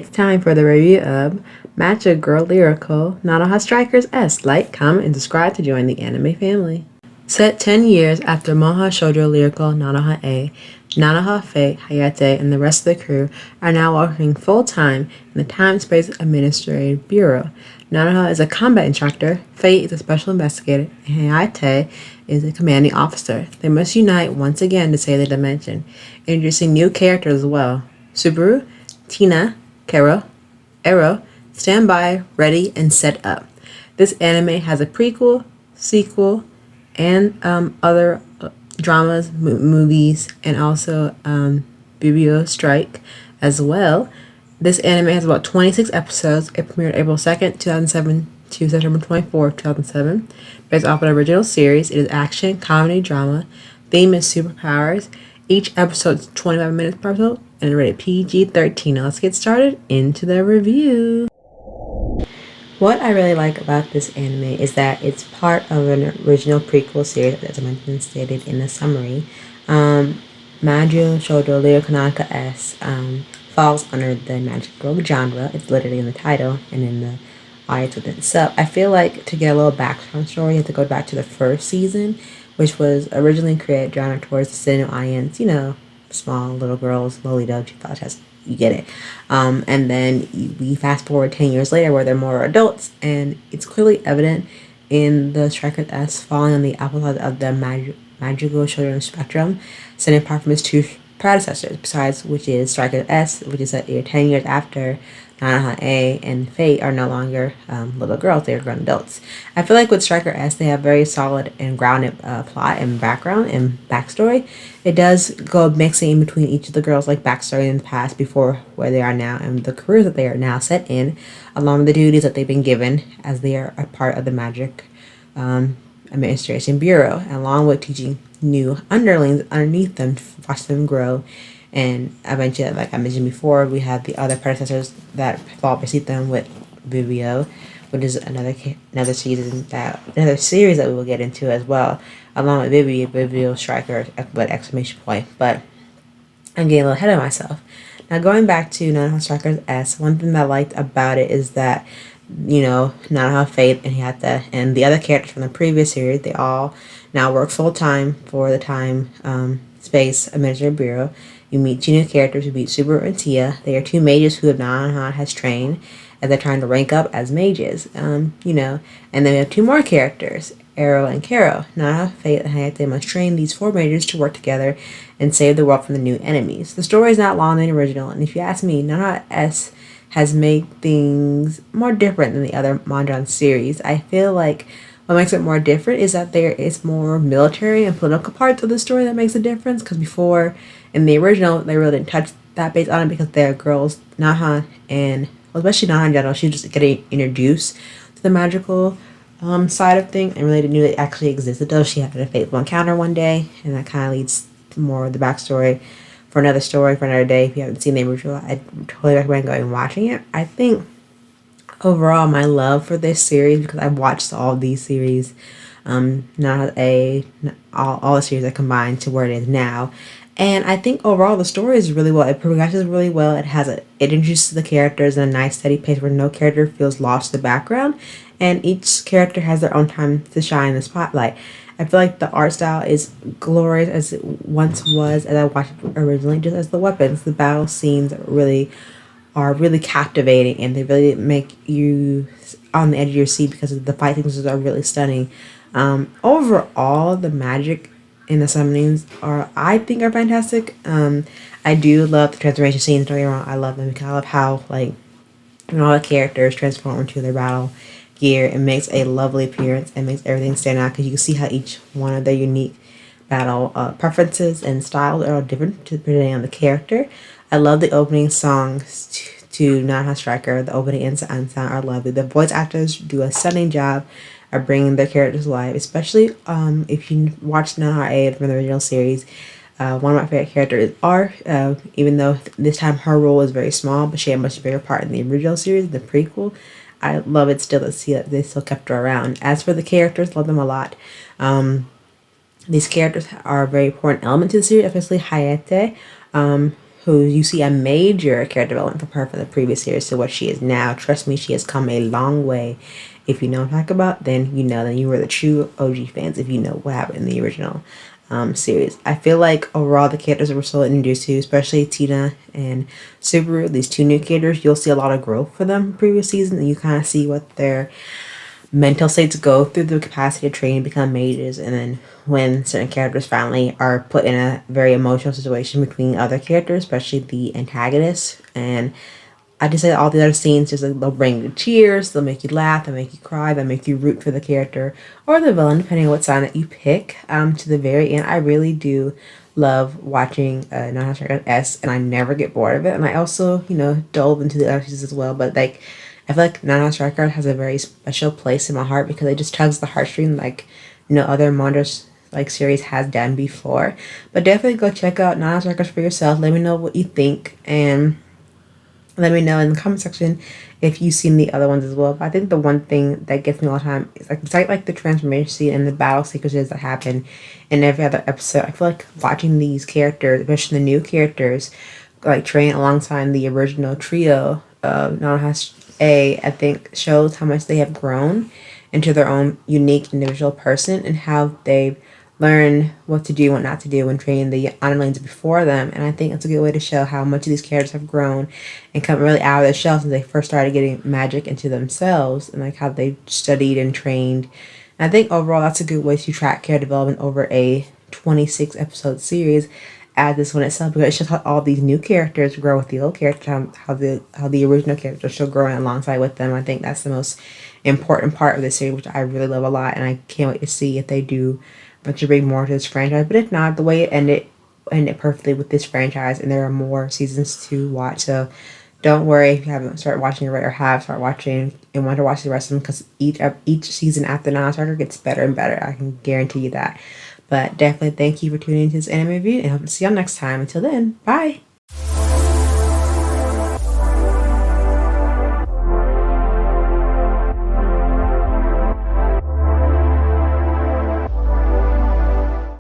It's time for the review of Shoujo Lyrical Nanoha StrikerS. Like, comment, and subscribe to join the anime family. Set 10 years after Mahou Shoujo Lyrical Nanoha A, Nanoha, Fate, Hayate, and the rest of the crew are now working full-time in the Time-Space Administrative Bureau. Nanoha is a combat instructor, Fate is a special investigator, and Hayate is a commanding officer. They must unite once again to save the dimension, introducing new characters as well. Subaru, Tina, Kero, Ero, stand by, ready, and set up. This anime has a prequel, sequel, and other dramas, movies, and also Bibio Strike as well. This anime has about 26 episodes. It premiered April 2nd, 2007 to September 24th, 2007. Based off an original series, it is action, comedy, drama. Theme is superpowers. Each episode is 25 minutes per episode and rated PG-13. Now let's get started into the review. What I really like about this anime is that it's part of an original prequel series, as I mentioned, stated in the summary. Mahou Shoujo Lyrical Nanoha falls under the magical genre. It's literally in the title and in the audience within itself. I feel like to get a little background story, you have to go back to the first season, which was originally created drawn towards the cinema audience, small little girls, Lolita, you get it. And then we fast forward 10 years later where they're more adults, and it's clearly evident in the StrikerS falling on the opposite side of the magical children spectrum, setting apart from its two predecessors, besides which is StrikerS, which is that 10 years after Nanoha A and Fate are no longer little girls, they are grown adults. I feel like with StrikerS, they have very solid and grounded plot and background and backstory. It does go mixing in between each of the girls, like backstory in the past before where they are now and the careers that they are now set in, along with the duties that they've been given as they are a part of the Magic Administration Bureau, along with teaching new underlings underneath them to watch them grow. And eventually, like I mentioned before, we have the other predecessors that fall beneath them with Vivio, which is another series that we will get into as well, along with Vivio Striker with exclamation point. But I'm getting a little ahead of myself. Now going back to Nanoha StrikerS, one thing that I liked about it is that Nanoha, Fate, and Hayate, and the other characters from the previous series, they all now work full time for the Time Space Administrative Bureau. You meet two new characters. You meet Subaru and Tia. They are two mages who Nanoha has trained, and they're trying to rank up as mages. And then we have two more characters, Ero and Kero. Nanoha, Fate, and Hayate must train these four mages to work together and save the world from the new enemies. The story is not long than the original, and if you ask me, Nanoha S has made things more different than the other Mandan series. I feel like what makes it more different is that there is more military and political parts of the story that makes a difference, because before, in the original, they really didn't touch that base on it because they're girls, Nanoha, and especially Nanoha in general, she was just getting introduced to the magical side of things and really didn't know it actually existed, though she had a fateful encounter one day, and that kind of leads to more of the backstory for another story for another day. If you haven't seen the original, I totally recommend going and watching it. I think overall my love for this series, because I've watched all of these series, all the series are combined to where it is now, and I think overall the story is really well. It progresses really well. It introduces the characters in a nice steady pace where no character feels lost in the background, and each character has their own time to shine in the spotlight. I feel like the art style is glorious as it once was, as I watched it originally, just as the weapons. The battle scenes are really captivating, and they really make you on the edge of your seat because the fight sequences are really stunning. Overall, the magic in the summonings I think are fantastic. I do love the transformation scenes. Don't get me wrong, I love them because I love how when all the characters transform into their battle gear, it makes a lovely appearance and makes everything stand out because you can see how each one of their unique battle preferences and styles are all different depending on the character. I love the opening songs to Nanoha Striker. The opening and sound are lovely. The voice actors do a stunning job of bringing their characters to life, especially if you watch Nanoha A from the original series. One of my favorite characters is R, even though this time her role is very small, but she had a much bigger part in the original series, the prequel. I love it still to see that they still kept her around. As for the characters, love them a lot. These characters are a very important element to the series, especially Hayate, who you see a major character development from her from the previous series to what she is now. Trust me, she has come a long way. If you know what I'm talking about, then you know, then you were the true OG fans if you know what happened in the original series. I feel like overall the characters that we're still introduced to, especially Tina and Subaru, these two new characters, you'll see a lot of growth for them previous season, and you kind of see what their mental states go through the capacity to train and become mages, and then when certain characters finally are put in a very emotional situation between other characters, especially the antagonists. And I just say all the other scenes just like, they'll bring you tears, they'll make you laugh, they'll make you cry, they'll make you root for the character or the villain, depending on what side that you pick. To the very end, I really do love watching Nanoha Strikers S, and I never get bored of it. And I also, delve into the other seasons as well. But like, I feel like Nanoha Strikers has a very special place in my heart because it just tugs the heartstring like no other manga like series has done before. But definitely go check out Nanoha Strikers for yourself. Let me know what you think, and let me know in the comment section if you've seen the other ones as well. But I think the one thing that gets me all the time is like besides like the transformation scene and the battle sequences that happen in every other episode, I feel like watching these characters, especially the new characters, like train alongside the original trio of Nanoha I think shows how much they have grown into their own unique individual person and how they've learn what to do, what not to do when training the underlings before them. And I think it's a good way to show how much of these characters have grown and come really out of their shell since they first started getting magic into themselves, and like how they've studied and trained. And I think overall that's a good way to track character development over a 26 episode series as this one itself, because it's just how all these new characters grow with the old characters, how the original characters are still growing alongside with them. I think that's the most important part of this series, which I really love a lot, and I can't wait to see if they do to bring more to this franchise. But if not, the way it ended perfectly with this franchise, and there are more seasons to watch. So don't worry if you haven't started watching it or have started watching and want to watch the rest of them, because each season after Non-Starter gets better and better. I can guarantee you that. But definitely thank you for tuning into this anime review, and hope to see y'all next time. Until then, bye!